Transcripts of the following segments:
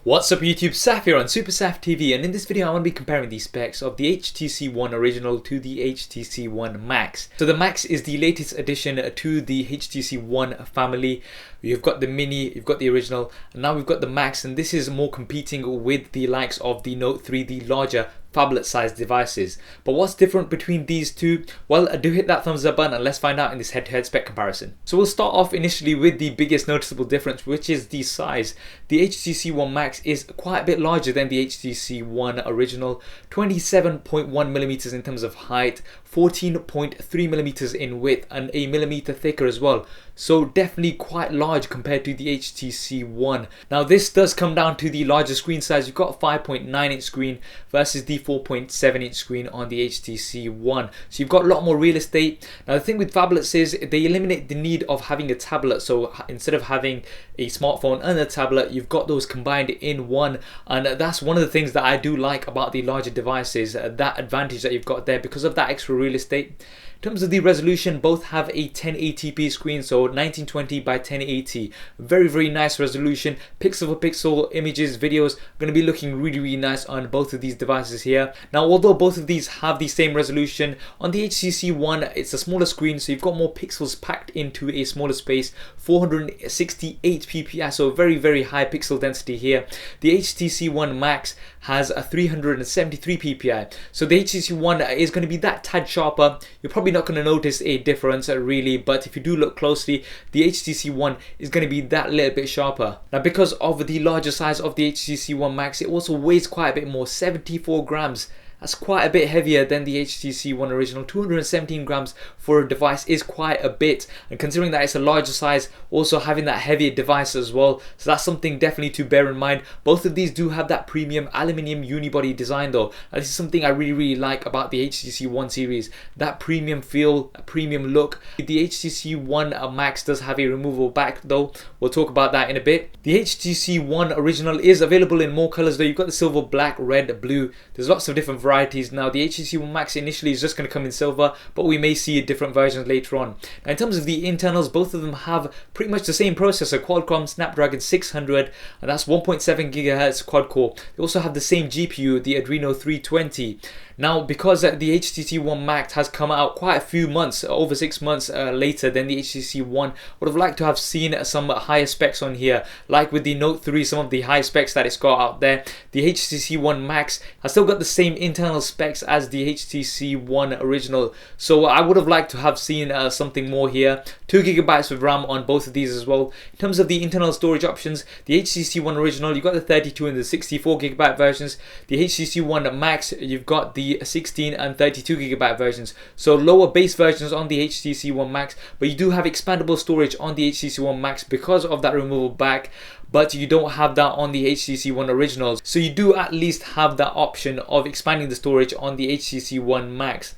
What's up YouTube, Saf here on Super Saf TV, and in this video I want to be comparing the specs of the HTC One Original to the HTC One Max. So the Max is the latest addition to the HTC One family. You've got the Mini, you've got the Original, and now we've got the Max, and this is more competing with the likes of the Note 3, the larger phablet sized devices. But what's different between these two? Well, do hit that thumbs up button and let's find out in this head-to-head spec comparison. So we'll start off initially with the biggest noticeable difference, which is the size. The HTC One Max is quite a bit larger than the HTC One Original, 27.1mm in terms of height, 14.3mm in width, and a millimeter thicker as well. So definitely quite large compared to the HTC One. Now this does come down to the larger screen size. You've got a 5.9-inch screen versus the 4.7-inch screen on the HTC One. So you've got a lot more real estate. Now the thing with phablets is they eliminate the need of having a tablet. So instead of having a smartphone and a tablet, you've got those combined in one. And that's one of the things that I do like about the larger devices, that advantage that you've got there because of that extra real estate. In terms of the resolution, both have a 1080p screen, so 1920 by 1080. Very nice resolution. Pixel for pixel images, videos going to be looking really nice on both of these devices here. Now although both of these have the same resolution, on the HTC One it's a smaller screen, so you've got more pixels packed into a smaller space. 468 ppi, so very high pixel density here. The HTC One Max has a 373 ppi, so the HTC One is going to be that tad sharper. You're probably not going to notice a difference really, but if you do look closely, the HTC One is going to be that little bit sharper. Now because of the larger size of the HTC One Max, it also weighs quite a bit more, 74 grams. That's quite a bit heavier than the HTC One Original. 217 grams for a device is quite a bit, and considering that it's a larger size, also having that heavier device as well, so that's something definitely to bear in mind. Both of these do have that premium aluminium unibody design though, and this is something I really like about the HTC One series, that premium feel, premium look. The HTC One Max does have a removable back though, we'll talk about that in a bit. The HTC One Original is available in more colors though. You've got the silver, black, red, blue. There's lots of different varieties. Now the HTC One Max initially is just going to come in silver, but we may see different versions later on. Now in terms of the internals, both of them have pretty much the same processor, Qualcomm Snapdragon 600, and that's 1.7 GHz quad core. They also have the same GPU, the Adreno 320. Now because the HTC One Max has come out quite a few months, over 6 months later than the HTC One, would have liked to have seen some higher specs on here, like with the Note 3, some of the high specs that it's got out there. The HTC One Max has still got the same internal specs as the HTC One Original, so I would have liked to have seen something more here. 2 GB of RAM on both of these as well. In terms of the internal storage options, the HTC One Original, you've got the 32 and the 64 GB versions. The HTC One Max, you've got the 16 and 32 GB versions, so lower base versions on the HTC One Max, but you do have expandable storage on the HTC One Max because of that removable back, but you don't have that on the HTC One Original, so you do at least have that option of expanding the storage on the HTC One Max.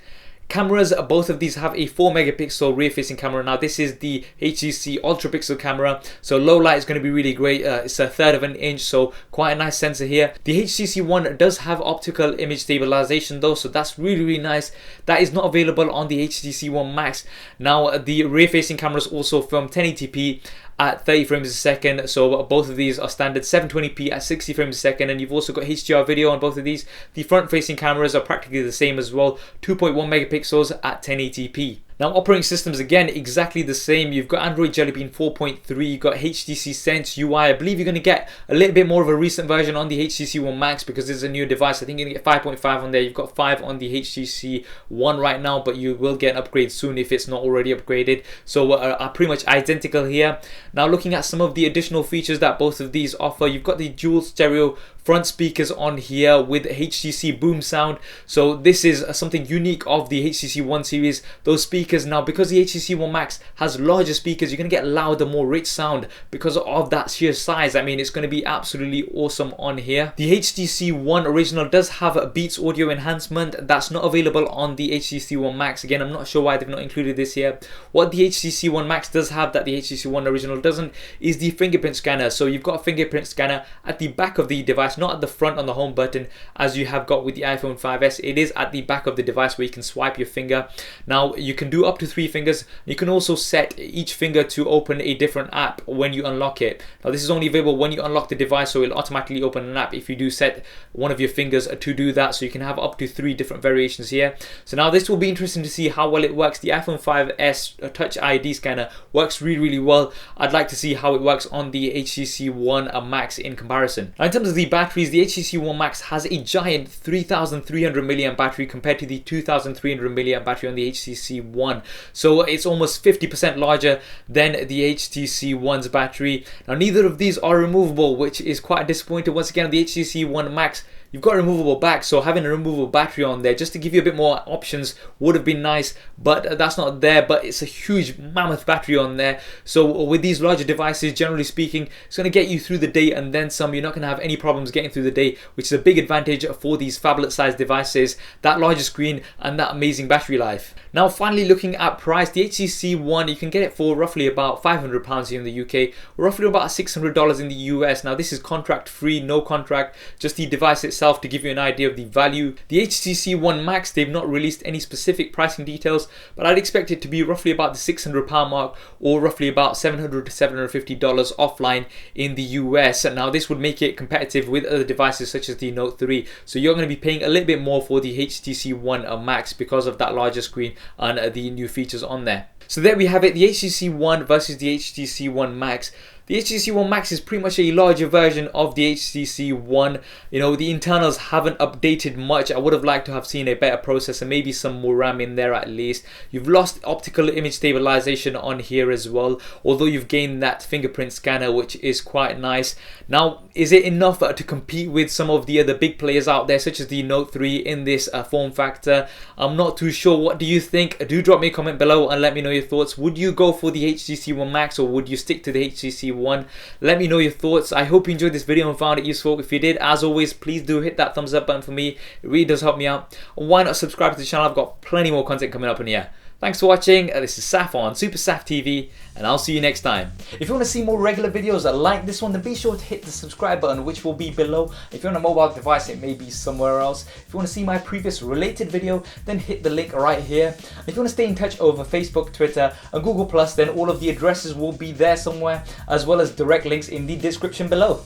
Cameras, both of these have a 4 megapixel rear facing camera. Now this is the HTC Ultrapixel camera, so low light is going to be really great. It's a 1/3 of an inch, so quite a nice sensor here. The HTC One does have optical image stabilization though, so that's really nice. That is not available on the HTC One Max. Now the rear facing cameras also film 1080p at 30 frames a second, so both of these are standard 720p at 60 frames a second, and you've also got HDR video on both of these. The front facing cameras are practically the same as well, 2.1 megapixels at 1080p. Now operating systems, again exactly the same. You've got Android Jelly Bean 4.3, you've got HTC Sense UI. I believe you're going to get a little bit more of a recent version on the HTC One Max because it's a new device. I think you're going to get 5.5 on there. You've got 5 on the HTC One right now, but you will get an upgrade soon if it's not already upgraded. So are pretty much identical here. Now looking at some of the additional features that both of these offer, you've got the dual stereo front speakers on here with HTC BoomSound. So this is something unique of the HTC One series. Those speakers, now because the HTC One Max has larger speakers, you're going to get louder, more rich sound because of that sheer size. I mean, it's going to be absolutely awesome on here. The HTC One Original does have a Beats audio enhancement that's not available on the HTC One Max. Again, I'm not sure why they've not included this here. What the HTC One Max does have that the HTC One Original doesn't is the fingerprint scanner. So you've got a fingerprint scanner at the back of the device, not at the front on the home button as you have got with the iPhone 5s. It is at the back of the device where you can swipe your finger. Now you can do do up to 3 fingers. You can also set each finger to open a different app when you unlock it. Now this is only available when you unlock the device, so it'll automatically open an app if you do set one of your fingers to do that. So you can have up to 3 different variations here. So now this will be interesting to see how well it works. The iPhone 5s Touch ID scanner works really well. I'd like to see how it works on the HTC One Max in comparison. Now in terms of the batteries, the HTC One Max has a giant 3300 milliamp battery compared to the 2300 milliamp battery on the HTC One. So it's almost 50% larger than the HTC One's battery. Now neither of these are removable, which is quite disappointing. Once again, on the HTC One Max, you've got a removable back, so having a removable battery on there just to give you a bit more options would have been nice, but that's not there. But it's a huge mammoth battery on there, so with these larger devices, generally speaking, it's going to get you through the day and then some. You're not going to have any problems getting through the day, which is a big advantage for these phablet sized devices, that larger screen and that amazing battery life. Now finally, looking at price, the HTC One, you can get it for roughly about £500 here in the UK, or roughly about $600 in the US. Now this is contract free, no contract, just the device itself to give you an idea of the value. The HTC One Max, they've not released any specific pricing details, but I'd expect it to be roughly about the £600 mark, or roughly about $700 to $750 offline in the US. And now this would make it competitive with other devices such as the Note 3. So you're going to be paying a little bit more for the HTC One Max because of that larger screen and the new features on there. So there we have it, the HTC One versus the HTC One Max. The HTC One Max is pretty much a larger version of the HTC One. You know, the internals haven't updated much. I would have liked to have seen a better processor, maybe some more RAM in there at least. You've lost optical image stabilization on here as well, although you've gained that fingerprint scanner, which is quite nice. Now, is it enough to compete with some of the other big players out there, such as the Note 3 in this form factor? I'm not too sure. What do you think? Do drop me a comment below and let me know your thoughts. Would you go for the HTC One Max, or would you stick to the HTC One? Let me know your thoughts. I hope you enjoyed this video and found it useful. If you did, as always, please do hit that thumbs up button for me. It really does help me out. And why not subscribe to the channel? I've got plenty more content coming up in here. Thanks for watching. This is Saf on Super Saf TV, and I'll see you next time. If you want to see more regular videos like this one, then be sure to hit the subscribe button, which will be below. If you're on a mobile device, it may be somewhere else. If you want to see my previous related video, then hit the link right here. If you want to stay in touch over Facebook, Twitter, and Google+, then all of the addresses will be there somewhere, as well as direct links in the description below.